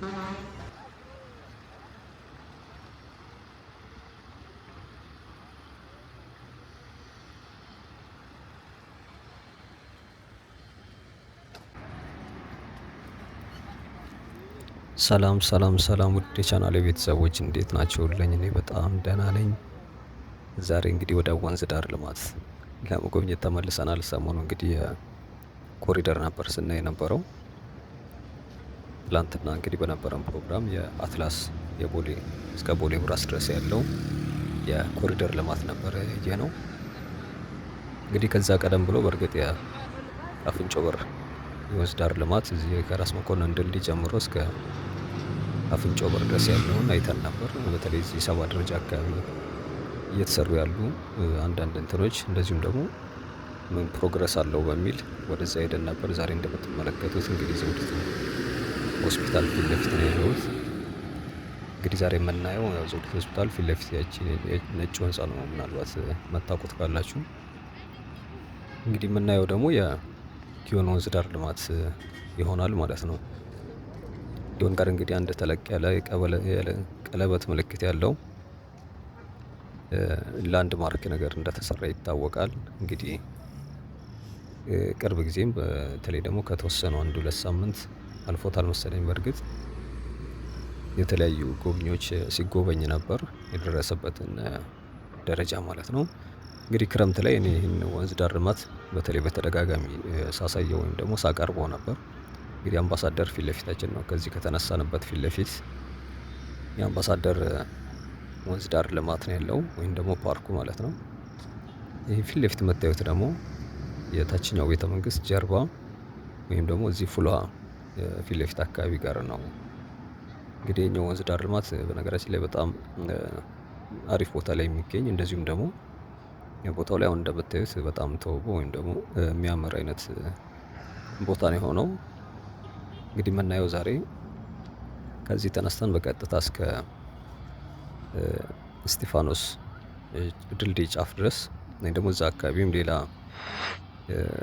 ሰላም ሰላም ሰላም ውድ የቻናሌ ቤተሰቦች እንዴት ናችሁልኝ? እኔ በጣም ደህና ነኝ። ዛሬ እንግዲህ ወደ ወንዝ ዳር ልማት ለመጎብኘት ተመልሰናል። ሰሞኑ እንግዲህ የኮሪደር ነበር ስናይ የነበረው። ትላንትና እንግዲህ በነበረን ፕሮግራም የአትላስ የቦሌ እስከ ቦሌ ብራስ ድረስ ያለው የኮሪደር ልማት ነበር ነው። እንግዲህ ከዛ ቀደም ብሎ በእርግጥ የአፍንጮ በር የወንዝ ዳር ልማት እዚህ ከራስ መኮንን ድልድይ ጀምሮ እስከ አፍንጮ በር ድረስ ያለውን አይተን ነበር። በተለይ እዚህ ሰባ ደረጃ አካባቢ እየተሰሩ ያሉ አንዳንድ እንትኖች እንደዚሁም ደግሞ ምን ፕሮግረስ አለው በሚል ወደዛ ሄደን ነበር። ዛሬ እንደምትመለከቱት እንግዲህ ዘውዲቱ ሆስፒታል ፊት ለፊት ነው ያለሁት። እንግዲህ ዛሬ የምናየው ያው ዘውዲቱ ሆስፒታል ፊት ለፊት ያቺ ነጭ ህንጻ ነው። ምናልባት መታወቁት ካላችሁ እንግዲህ የምናየው ደግሞ የጊዮን ወንዝ ዳር ልማት ይሆናል ማለት ነው። ጊዮን ጋር እንግዲህ አንድ ተለቅ ያለ ቀለበት ምልክት ያለው ላንድ ማርክ ነገር እንደተሰራ ይታወቃል። እንግዲህ ቅርብ ጊዜም በተለይ ደግሞ ከተወሰኑ 1-2 ሳምንት አልፎታል መሰለኝ በእርግጥ የተለያዩ ጎብኚዎች ሲጎበኝ ነበር የደረሰበትን ደረጃ ማለት ነው። እንግዲህ ክረምት ላይ እኔ ይህን ወንዝ ዳር ልማት በተለይ በተደጋጋሚ ሳሳየው ወይም ደግሞ ሳቀርበው ነበር። እንግዲህ አምባሳደር ፊት ለፊታችን ነው። ከዚህ ከተነሳንበት ፊት ለፊት የአምባሳደር ወንዝ ዳር ልማት ነው ያለው ወይም ደግሞ ፓርኩ ማለት ነው። ይሄ ፊት ለፊት የምታዩት ደግሞ የታችኛው ቤተ መንግስት ጀርባ ወይም ደግሞ እዚህ ፍልውሃ ፊት ለፊት አካባቢ ጋር ነው። እንግዲህ የኛው ወንዝ ዳር ልማት በነገራችን ላይ በጣም አሪፍ ቦታ ላይ የሚገኝ እንደዚሁም ደግሞ ቦታው ላይ አሁን እንደምታዩት በጣም ተውቦ ወይም ደግሞ የሚያምር አይነት ቦታ ነው የሆነው። እንግዲህ የምናየው ዛሬ ከዚህ ተነስተን በቀጥታ እስከ እስጢፋኖስ ድልድይ ጫፍ ድረስ ወይም ደግሞ እዛ አካባቢም ሌላ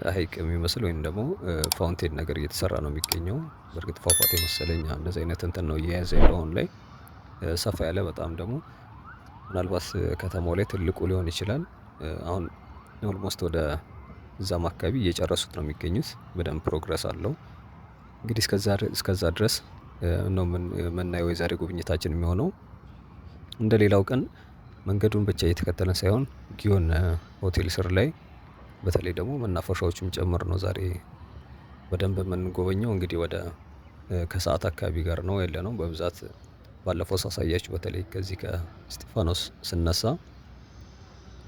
ሀይቅ የሚመስል ወይም ደግሞ ፋውንቴን ነገር እየተሰራ ነው የሚገኘው። በእርግጥ ፏፏቴ መሰለኝ እንደዚህ አይነት እንትን ነው እየያዘ ያለው አሁን ላይ ሰፋ ያለ በጣም ደግሞ ምናልባት ከተማው ላይ ትልቁ ሊሆን ይችላል። አሁን ኦልሞስት ወደ እዛም አካባቢ እየጨረሱት ነው የሚገኙት። በደንብ ፕሮግረስ አለው። እንግዲህ እስከዛ ድረስ ነው የምናየው የዛሬ ጉብኝታችን የሚሆነው። እንደ ሌላው ቀን መንገዱን ብቻ እየተከተለን ሳይሆን ጊዮን ሆቴል ስር ላይ በተለይ ደግሞ መናፈሻዎቹም ጭምር ነው ዛሬ በደንብ የምንጎበኘው። እንግዲህ ወደ ከሰዓት አካባቢ ጋር ነው ያለነው በብዛት ባለፈው ሳሳያችሁ በተለይ ከዚህ ከእስጢፋኖስ ስነሳ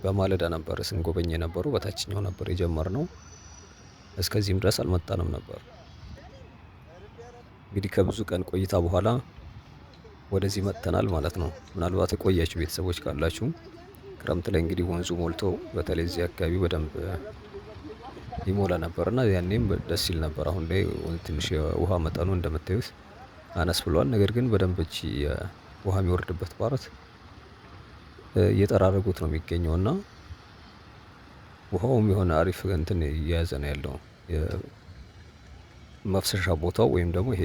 በማለዳ ነበር ስንጎበኝ የነበረው። በታችኛው ነበር የጀመርነው። እስከዚህም ድረስ አልመጣንም ነበር። እንግዲህ ከብዙ ቀን ቆይታ በኋላ ወደዚህ መጥተናል ማለት ነው። ምናልባት የቆያችሁ ቤተሰቦች ካላችሁ ክረምት ላይ እንግዲህ ወንዙ ሞልቶ በተለይ እዚህ አካባቢ በደንብ ይሞላ ነበርና ያኔም ደስ ይል ነበር። አሁን ላይ ትንሽ የውሃ መጠኑ እንደምታዩት አነስ ብሏል። ነገር ግን በደንብ እቺ ውሃ የሚወርድበት ፓርት እየጠራረጉት ነው የሚገኘው እና ውሃውም የሆነ አሪፍ እንትን እየያዘ ነው ያለው። መፍሰሻ ቦታው ወይም ደግሞ ይሄ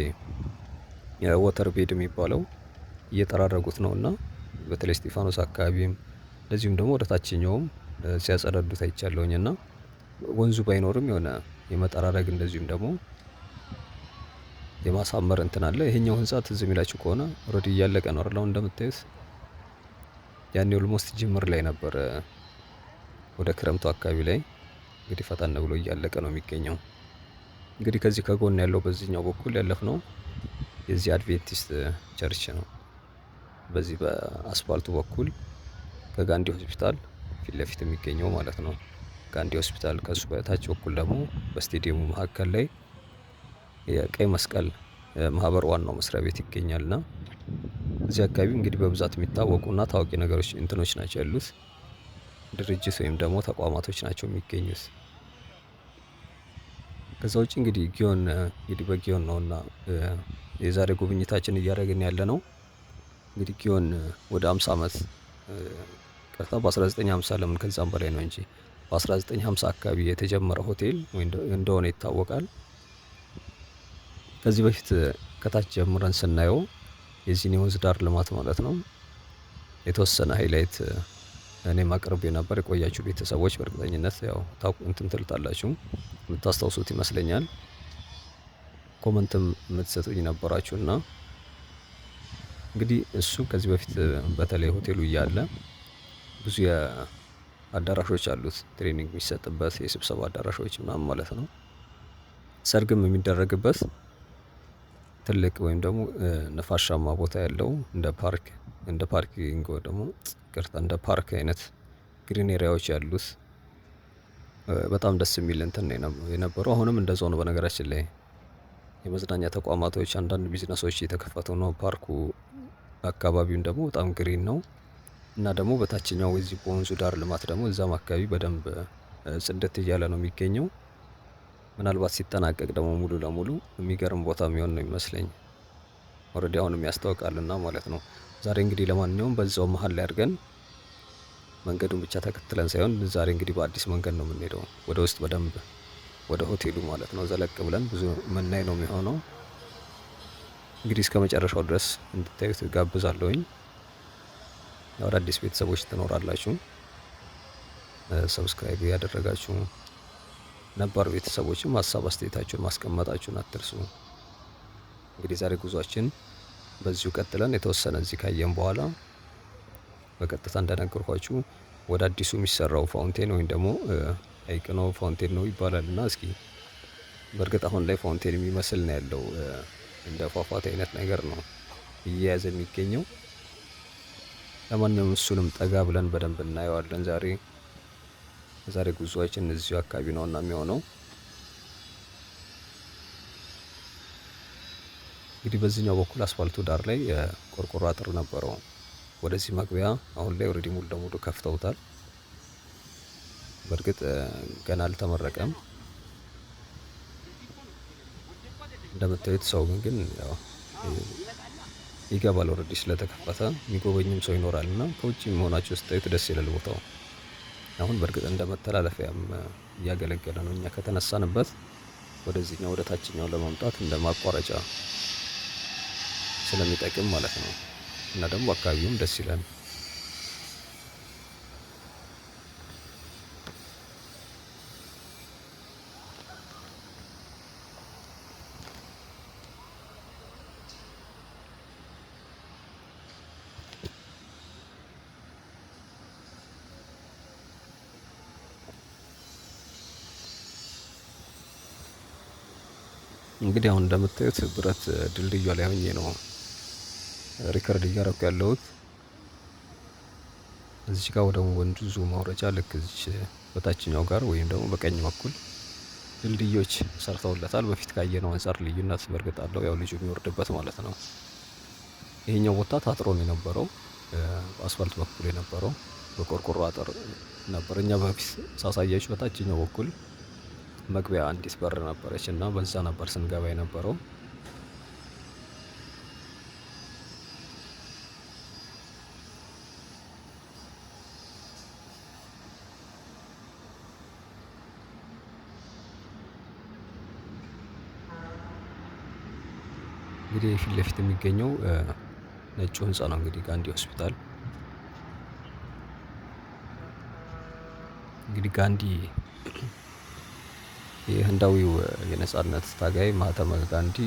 የወተር ቤድ የሚባለው እየጠራረጉት ነው እና በተለይ እስጢፋኖስ አካባቢም እንደዚሁም ደግሞ ወደ ታችኛውም ሲያጸዳዱት አይቻለሁኝ እና ወንዙ ባይኖርም የሆነ የመጠራረግ እንደዚሁም ደግሞ የማሳመር እንትን አለ። ይሄኛው ህንፃ ትዝ የሚላችሁ ከሆነ ኦልሬዲ እያለቀ ነው አይደል? አሁን እንደምታዩት ያኔ ኦልሞስት ጅምር ላይ ነበር። ወደ ክረምቱ አካባቢ ላይ እንግዲህ ፈጠን ብሎ እያለቀ ነው የሚገኘው። እንግዲህ ከዚህ ከጎን ያለው በዚህኛው በኩል ያለፍነው የዚህ አድቬንቲስት ቸርች ነው። በዚህ በአስፋልቱ በኩል ከጋንዲ ሆስፒታል ፊት ለፊት የሚገኘው ማለት ነው። ጋንዲ ሆስፒታል ከሱ በታች በኩል ደግሞ በስቴዲየሙ መካከል ላይ የቀይ መስቀል ማህበር ዋናው መስሪያ ቤት ይገኛልና እዚህ አካባቢ እንግዲህ በብዛት የሚታወቁና ታዋቂ ነገሮች እንትኖች ናቸው ያሉት ድርጅት ወይም ደግሞ ተቋማቶች ናቸው የሚገኙት። ከዛ ውጪ እንግዲህ ጊዮን እንግዲህ በጊዮን ነውና የዛሬ ጉብኝታችን እያደረግን ያለነው። እንግዲህ ጊዮን ወደ 50 አመት ቀርታ በ1950 ለምን ከዛም በላይ ነው እንጂ በ1950 አካባቢ የተጀመረ ሆቴል እንደሆነ ይታወቃል። ከዚህ በፊት ከታች ጀምረን ስናየው የዚህን የወንዝ ዳር ልማት ማለት ነው የተወሰነ ሃይላይት እኔም አቅርቤ ነበር። የቆያችሁ ቤተሰቦች በእርግጠኝነት ያው ታውቁ እንትን ትልታላችሁ የምታስታውሱት ይመስለኛል። ኮመንትም የምትሰጡኝ ነበራችሁና እንግዲህ እሱ ከዚህ በፊት በተለይ ሆቴሉ እያለ ብዙ የአዳራሾች አሉት ትሬኒንግ የሚሰጥበት የስብሰባ አዳራሾች ምናምን ማለት ነው። ሰርግም የሚደረግበት ትልቅ ወይም ደግሞ ነፋሻማ ቦታ ያለው እንደ ፓርኪንግ ወይ ደግሞ ይቅርታ እንደ ፓርክ አይነት ግሪን ኤሪያዎች ያሉት በጣም ደስ የሚል እንትን ነው የነበረው። አሁንም እንደዛው ነው በነገራችን ላይ የመዝናኛ ተቋማቶች አንዳንድ ቢዝነሶች እየተከፈቱ ነው። ፓርኩ አካባቢውን ደግሞ በጣም ግሪን ነው እና ደግሞ በታችኛው እዚህ በወንዙ ዳር ልማት ደግሞ እዛም አካባቢ በደንብ ጽድት እያለ ነው የሚገኘው። ምናልባት ሲጠናቀቅ ደግሞ ሙሉ ለሙሉ የሚገርም ቦታ የሚሆን ነው የሚመስለኝ። ኦልሬዲ አሁንም ያስታውቃልና ማለት ነው። ዛሬ እንግዲህ ለማንኛውም በዛው መሃል ላይ አድርገን መንገዱን ብቻ ተከትለን ሳይሆን ዛሬ እንግዲህ በአዲስ መንገድ ነው የምንሄደው ወደ ውስጥ በደንብ ወደ ሆቴሉ ማለት ነው። ዘለቅ ብለን ብዙ ምናይ ነው የሚሆነው። እንግዲህ እስከ መጨረሻው ድረስ እንድታዩት ጋብዛለሁኝ። ያው አዳዲስ ቤተሰቦች ትኖራላችሁ፣ ሰብስክራይብ ያደረጋችሁ ነባር ቤተሰቦችም ሀሳብ አስተያየታችሁን ማስቀመጣችሁን አትርሱ። እንግዲህ ዛሬ ጉዟችን በዚሁ ቀጥለን የተወሰነ እዚህ ካየን በኋላ በቀጥታ እንደነገርኳችሁ ወደ አዲሱ የሚሰራው ፋውንቴን ወይም ደግሞ ሀይቅ ነው ፋውንቴን ነው ይባላል እና እስኪ በእርግጥ አሁን ላይ ፋውንቴን የሚመስል ነው ያለው። እንደ ፏፏቴ አይነት ነገር ነው እየያዘ የሚገኘው። ለማንኛውም እሱንም ጠጋ ብለን በደንብ እናየዋለን። ዛሬ ጉዞአችን እዚሁ አካባቢ ነውና የሚሆነው እንግዲህ በዚህኛው በኩል አስፋልቱ ዳር ላይ የቆርቆሮ አጥር ነበረው ወደዚህ መግቢያ። አሁን ላይ ኦልሬዲ ሙሉ ለሙሉ ከፍተውታል። በእርግጥ ገና አልተመረቀም እንደምታዩት። ሰው ግን ያው ይገባል ኦልሬዲ ስለተከፈተ የሚጎበኝም ሰው ይኖራል እና ከውጭ መሆናቸው ስታዩት ደስ ይላል ቦታው። አሁን በእርግጥ እንደ መተላለፊያም እያገለገለ ነው። እኛ ከተነሳንበት ወደዚህኛው ወደ ታችኛው ለማምጣት እንደ ማቋረጫ ስለሚጠቅም ማለት ነው። እና ደግሞ አካባቢውም ደስ ይላል። እንግዲህ አሁን እንደምታዩት ብረት ድልድዩ ላይ ሆኜ ነው ሪከርድ እያደረኩ ያለሁት። እዚች ጋር ወደ ወንዙ ማውረጃ ልክ እዚች በታችኛው ጋር ወይም ደግሞ በቀኝ በኩል ድልድዮች ሰርተውለታል። በፊት ካየነው አንፃር ልዩነት በእርግጥ አለው። ያው ልጁ የሚወርድበት ማለት ነው። ይሄኛው ቦታ ታጥሮ ነው የነበረው። በአስፋልት በኩል የነበረው በቆርቆሮ አጥር ነበር። እኛ በፊት ሳሳያችሁ በታችኛው በኩል መግቢያ አንዲት በር ነበረች እና በዛ ነበር ስንገባ የነበረው። እንግዲህ ፊት ለፊት የሚገኘው ነጩ ህንፃ ነው እንግዲህ ጋንዲ ሆስፒታል። እንግዲህ ጋንዲ የህንዳዊው የነጻነት ታጋይ ማህተመ ጋንዲ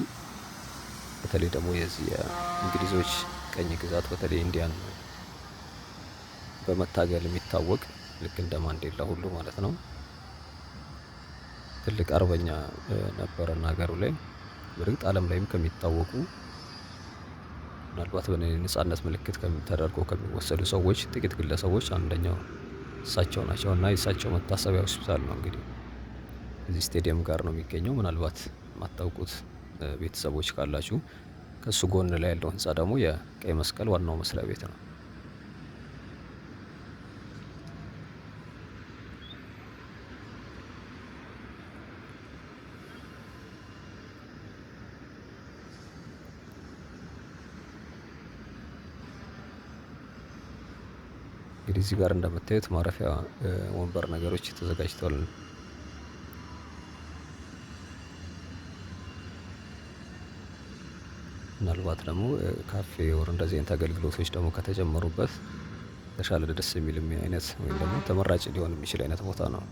በተለይ ደግሞ የዚህ የእንግሊዞች ቀኝ ግዛት በተለይ ኢንዲያን በመታገል የሚታወቅ ልክ እንደ ማንዴላ ሁሉ ማለት ነው። ትልቅ አርበኛ ነበረና ሀገሩ ላይ በእርግጥ ዓለም ላይም ከሚታወቁ ምናልባት በነጻነት ምልክት ተደርጎ ከሚወሰዱ ሰዎች ጥቂት ግለሰቦች አንደኛው እሳቸው ናቸው እና የእሳቸው መታሰቢያ ሆስፒታል ነው እንግዲህ እዚህ ስቴዲየም ጋር ነው የሚገኘው። ምናልባት የማታውቁት ቤተሰቦች ካላችሁ ከሱ ጎን ላይ ያለው ህንፃ ደግሞ የቀይ መስቀል ዋናው መስሪያ ቤት ነው። እንግዲህ እዚህ ጋር እንደምታዩት ማረፊያ ወንበር ነገሮች ተዘጋጅተዋል። ምናልባት ደግሞ ካፌ ወር እንደዚህ አይነት አገልግሎቶች ደግሞ ከተጀመሩበት የተሻለ ደስ የሚል አይነት ወይም ደግሞ ተመራጭ ሊሆን የሚችል አይነት ቦታ ነው።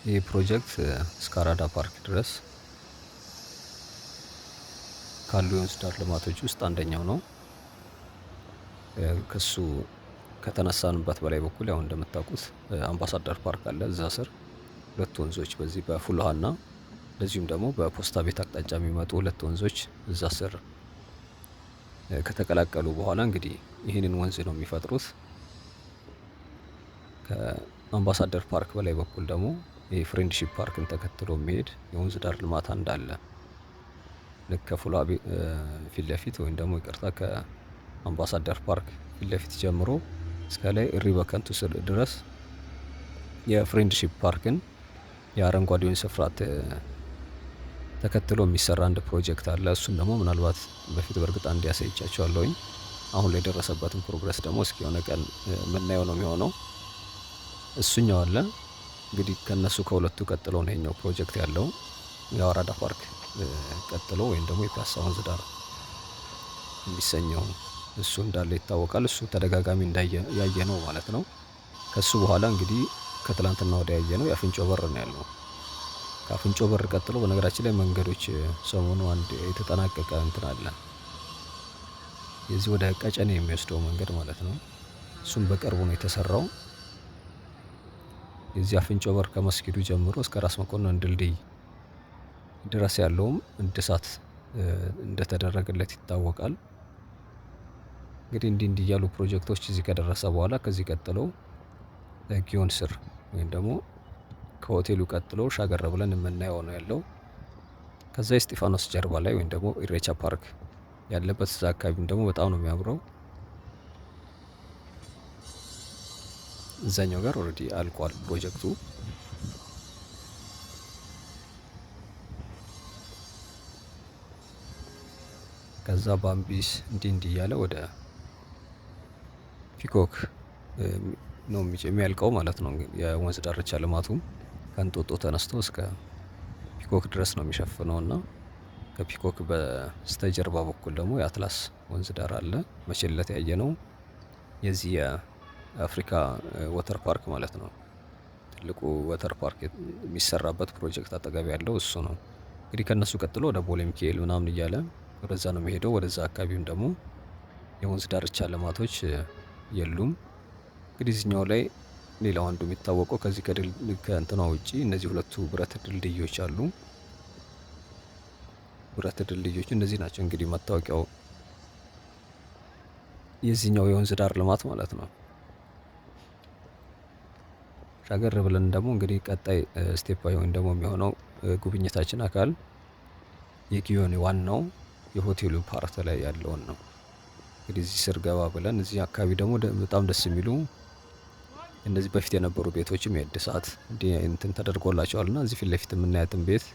ይህ ፕሮጀክት እስከ አራዳ ፓርክ ድረስ ካሉ የወንዝ ዳር ልማቶች ውስጥ አንደኛው ነው። ከሱ ከተነሳንበት በላይ በኩል ያው እንደምታውቁት አምባሳደር ፓርክ አለ። እዛ ስር ሁለት ወንዞች በዚህ በፉልሃና እንደዚሁም ደግሞ በፖስታ ቤት አቅጣጫ የሚመጡ ሁለት ወንዞች እዛ ስር ከተቀላቀሉ በኋላ እንግዲህ ይህንን ወንዝ ነው የሚፈጥሩት። ከአምባሳደር ፓርክ በላይ በኩል ደግሞ የፍሬንድሺፕ ፓርክን ተከትሎ የሚሄድ የወንዝ ዳር ልማት እንዳለ ልክ ከፉልሃ ፊት ለፊት ወይም ደግሞ ይቅርታ ከአምባሳደር ፓርክ ፊት ለፊት ጀምሮ እስከ ላይ እሪ በከንቱ ስር ድረስ የፍሬንድሺፕ ፓርክን የአረንጓዴውን ስፍራ ተከትሎ የሚሰራ አንድ ፕሮጀክት አለ። እሱን ደግሞ ምናልባት በፊት በእርግጥ አንዴ አሳይቻችኋለሁኝ። አሁን ላይ የደረሰበትን ፕሮግረስ ደግሞ እስኪ የሆነ ቀን የምናየው ነው የሚሆነው። እሱኛው አለ እንግዲህ ከነሱ ከሁለቱ ቀጥሎ ነው ይሄኛው ፕሮጀክት ያለው። የአራዳ ፓርክ ቀጥሎ ወይም ደግሞ የፒያሳ ወንዝ ዳር የሚሰኘው እሱ እንዳለ ይታወቃል። እሱ ተደጋጋሚ ያየነው ማለት ነው። ከሱ በኋላ እንግዲህ ከትላንትና ወዲያ ያየነው የአፍንጮ በር ነው ያለው። ከአፍንጮ በር ቀጥሎ በነገራችን ላይ መንገዶች ሰሞኑ አንድ የተጠናቀቀ እንትን አለ። የዚህ ወደ ቀጨኔ የሚወስደው መንገድ ማለት ነው። እሱም በቅርቡ ነው የተሰራው። የዚህ አፍንጮ በር ከመስጊዱ ጀምሮ እስከ ራስ መኮንን ድልድይ ድረስ ያለውም እድሳት እንደተደረገለት ይታወቃል። እንግዲህ እንዲህ እያሉ ፕሮጀክቶች እዚህ ከደረሰ በኋላ ከዚህ ቀጥሎ ጊዮን ስር ወይም ደግሞ ከሆቴሉ ቀጥሎ ሻገር ብለን የምናየው ነው ያለው። ከዛ የእስጢፋኖስ ጀርባ ላይ ወይም ደግሞ ኢሬቻ ፓርክ ያለበት እዛ አካባቢም ደግሞ በጣም ነው የሚያምረው። እዛኛው ጋር ኦልሬዲ አልቋል ፕሮጀክቱ። ከዛ ባምቢስ እንዲህ እያለ ወደ ፒኮክ ነው የሚያልቀው ማለት ነው። የወንዝ ዳርቻ ልማቱም ከእንጦጦ ተነስቶ እስከ ፒኮክ ድረስ ነው የሚሸፍነው እና ከፒኮክ በስተጀርባ በኩል ደግሞ የአትላስ ወንዝ ዳር አለ። መቼለት ያየነው የዚህ የአፍሪካ ወተር ፓርክ ማለት ነው። ትልቁ ወተር ፓርክ የሚሰራበት ፕሮጀክት አጠገብ ያለው እሱ ነው። እንግዲህ ከነሱ ቀጥሎ ወደ ቦሌ ሚካኤል ምናምን እያለ ወደዛ ነው የሚሄደው። ወደዛ አካባቢም ደግሞ የወንዝ ዳርቻ ልማቶች የሉም። እንግዲህ እዚህኛው ላይ ሌላው አንዱ የሚታወቀው ከዚህ ከእንትኗ ውጪ እነዚህ ሁለቱ ብረት ድልድዮች አሉ። ብረት ድልድዮች እነዚህ ናቸው እንግዲህ መታወቂያው የዚህኛው የወንዝ ዳር ልማት ማለት ነው። ሻገር ብለን ደግሞ እንግዲህ ቀጣይ ስቴፕ ወይም ደግሞ የሚሆነው ጉብኝታችን አካል የጊዮን ዋናው የሆቴሉ ፓርት ላይ ያለውን ነው። እንግዲህ እዚህ ስር ገባ ብለን እዚህ አካባቢ ደግሞ በጣም ደስ የሚሉ እነዚህ በፊት የነበሩ ቤቶችም የእድሳት እንትን ተደርጎላቸዋል እና እዚህ ፊት ለፊት የምናያትን ቤት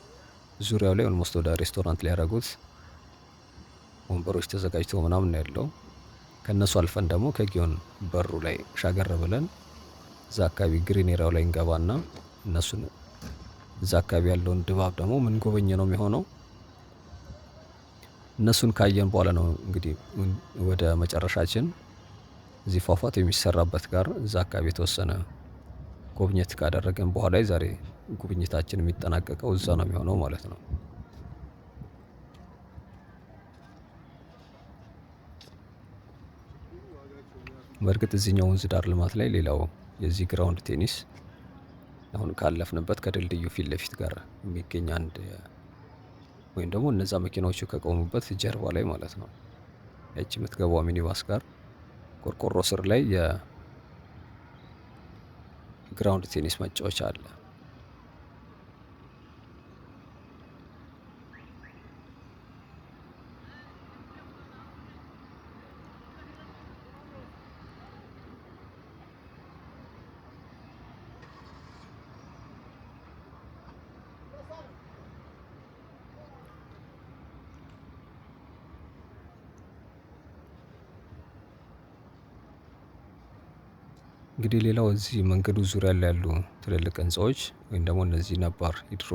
ዙሪያው ላይ ኦልሞስት ወደ ሬስቶራንት ሊያደርጉት ወንበሮች ተዘጋጅተው ምናምን ነው ያለው። ከእነሱ አልፈን ደግሞ ከጊዮን በሩ ላይ ሻገር ብለን እዛ አካባቢ ግሪን ኤሪያው ላይ እንገባና እነሱን እዛ አካባቢ ያለውን ድባብ ደግሞ ምን ጎበኘ ነው የሚሆነው። እነሱን ካየን በኋላ ነው እንግዲህ ወደ መጨረሻችን እዚህ ፏፏቴ የሚሰራበት ጋር እዛ አካባቢ የተወሰነ ጉብኝት ካደረገን በኋላ የዛሬ ጉብኝታችን የሚጠናቀቀው እዛ ነው የሚሆነው ማለት ነው። በእርግጥ እዚህኛው ወንዝ ዳር ልማት ላይ ሌላው የዚህ ግራውንድ ቴኒስ አሁን ካለፍንበት ከድልድዩ ፊት ለፊት ጋር የሚገኝ አንድ ወይም ደግሞ እነዛ መኪናዎቹ ከቆሙበት ጀርባ ላይ ማለት ነው ያቺ የምትገባው ሚኒባስ ጋር ቆርቆሮ ስር ላይ የግራውንድ ቴኒስ መጫወቻ አለ። እንግዲህ ሌላው እዚህ መንገዱ ዙሪያ ላይ ያሉ ትልልቅ ህንፃዎች ወይም ደግሞ እነዚህ ነባር የድሮ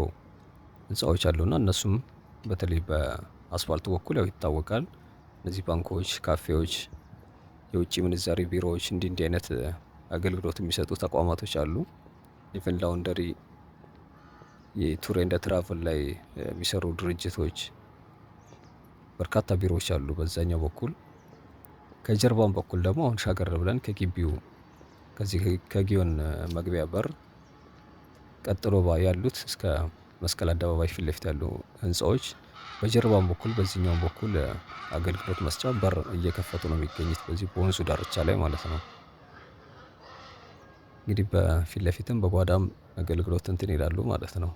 ህንፃዎች አሉና እነሱም በተለይ በአስፋልቱ በኩል ያው ይታወቃል። እነዚህ ባንኮች፣ ካፌዎች፣ የውጭ ምንዛሬ ቢሮዎች እንዲህ እንዲህ አይነት አገልግሎት የሚሰጡ ተቋማቶች አሉ። ኢቭን ላውንደሪ፣ የቱር ኤንድ ትራቭል ላይ የሚሰሩ ድርጅቶች በርካታ ቢሮዎች አሉ በዛኛው በኩል። ከጀርባም በኩል ደግሞ አሁን ሻገር ብለን ከግቢው ከዚህ ከጊዮን መግቢያ በር ቀጥሎ ያሉት እስከ መስቀል አደባባይ ፊት ለፊት ያሉ ህንፃዎች በጀርባም በኩል በዚህኛውም በኩል አገልግሎት መስጫ በር እየከፈቱ ነው የሚገኙት በዚህ በወንዙ ዳርቻ ላይ ማለት ነው። እንግዲህ በፊት ለፊትም በጓዳም አገልግሎት እንትን ይላሉ ማለት ነው።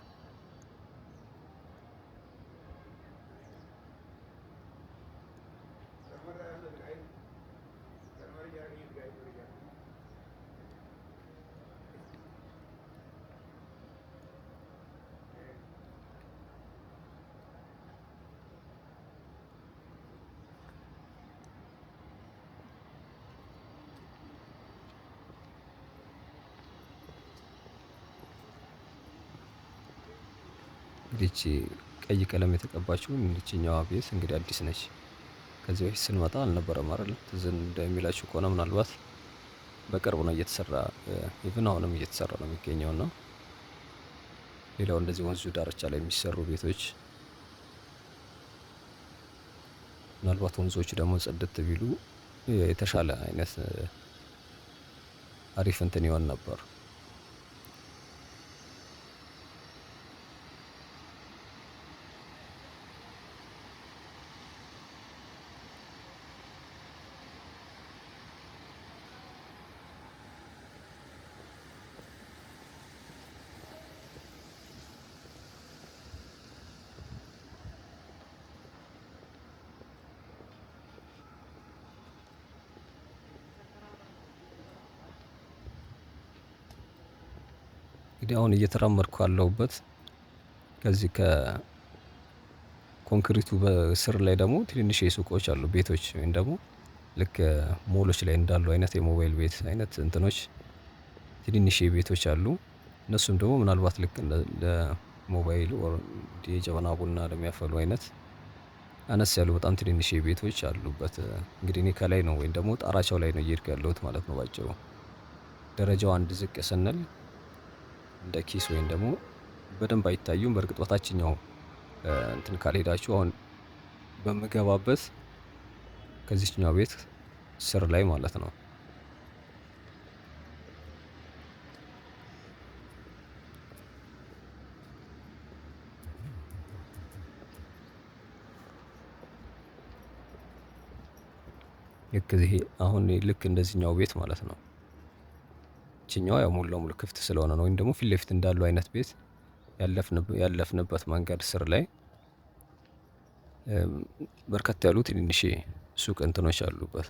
እንግዲህ ይቺ ቀይ ቀለም የተቀባችው ይቺኛዋ ቤት እንግዲህ አዲስ ነች። ከዚህ በፊት ስንመጣ አልነበረም አይደል? ትዝ እንደሚላችሁ ከሆነ ምናልባት በቅርብ ነው እየተሰራ ኢቭን አሁንም እየተሰራ ነው የሚገኘው እና ሌላው እንደዚህ ወንዙ ዳርቻ ላይ የሚሰሩ ቤቶች ምናልባት ወንዞቹ ደግሞ ጽድት ቢሉ የተሻለ አይነት አሪፍ እንትን ይሆን ነበር። እንግዲህ አሁን እየተራመድኩ ያለሁበት ከዚህ ከኮንክሪቱ በስር ላይ ደግሞ ትንንሽ ሱቆች አሉ ቤቶች ወይም ደግሞ ልክ ሞሎች ላይ እንዳሉ አይነት የሞባይል ቤት አይነት እንትኖች ትንንሽ ቤቶች አሉ። እነሱም ደግሞ ምናልባት ልክ ለሞባይል ኦር የጀበና ቡና ለሚያፈሉ አይነት አነስ ያሉ በጣም ትንንሽ ቤቶች አሉበት። እንግዲህ እኔ ከላይ ነው ወይም ደግሞ ጣራቸው ላይ ነው እየሄድኩ ያለሁት ማለት ነው ባጭሩ። ደረጃው አንድ ዝቅ ስንል እንደ ኪስ ወይም ደግሞ በደንብ አይታዩም። በእርግጥ በታችኛው እንትን ካልሄዳችሁ አሁን በምገባበት ከዚህኛው ቤት ስር ላይ ማለት ነው። ልክ ይሄ አሁን ልክ እንደዚህኛው ቤት ማለት ነው። ይችኛዋ ያው ሙሉ ለሙሉ ክፍት ስለሆነ ነው ወይም ደግሞ ፊት ለፊት እንዳሉ አይነት ቤት ያለፍንበት መንገድ ስር ላይ በርከት ያሉ ትንንሽዬ ሱቅ እንትኖች አሉበት።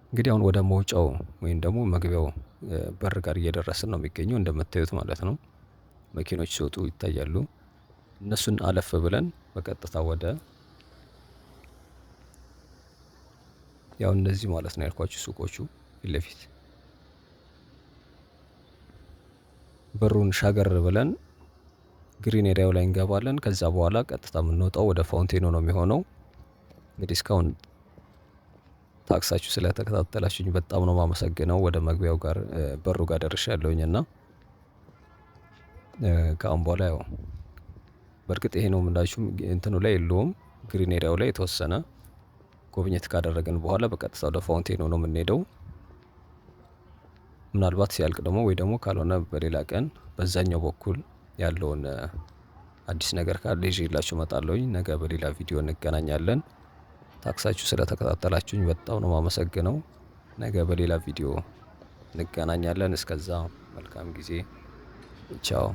እንግዲህ አሁን ወደ መውጫው ወይም ደግሞ መግቢያው በር ጋር እየደረስን ነው የሚገኘው እንደምታዩት ማለት ነው። መኪኖች ሲወጡ ይታያሉ። እነሱን አለፍ ብለን በቀጥታ ወደ ያው እነዚህ ማለት ነው ያልኳችሁ ሱቆቹ ፊት ለፊት በሩን ሻገር ብለን ግሪን ኤሪያው ላይ እንገባለን። ከዛ በኋላ ቀጥታ የምንወጣው ወደ ፋውንቴኑ ነው የሚሆነው። እንግዲህ እስካሁን ታክሳችሁ ስለተከታተላችሁኝ በጣም ነው የማመሰግነው። ወደ መግቢያው ጋር በሩ ጋር ደርሻለሁኝ እና ከአሁን በኋላ ያው በእርግጥ ይሄ ነው የምላችሁም እንትኑ ላይ የለውም። ግሪን ኤሪያው ላይ የተወሰነ ጉብኝት ካደረግን በኋላ በቀጥታ ወደ ፋውንቴኑ ነው የምንሄደው። ምናልባት ሲያልቅ ደግሞ ወይ ደግሞ ካልሆነ በሌላ ቀን በዛኛው በኩል ያለውን አዲስ ነገር ካለ ይዤላችሁ እመጣለሁኝ። ነገ በሌላ ቪዲዮ እንገናኛለን። ታክሳችሁ ስለተከታተላችሁኝ በጣም ነው የማመሰግነው። ነገ በሌላ ቪዲዮ እንገናኛለን። እስከዛ መልካም ጊዜ። ቻው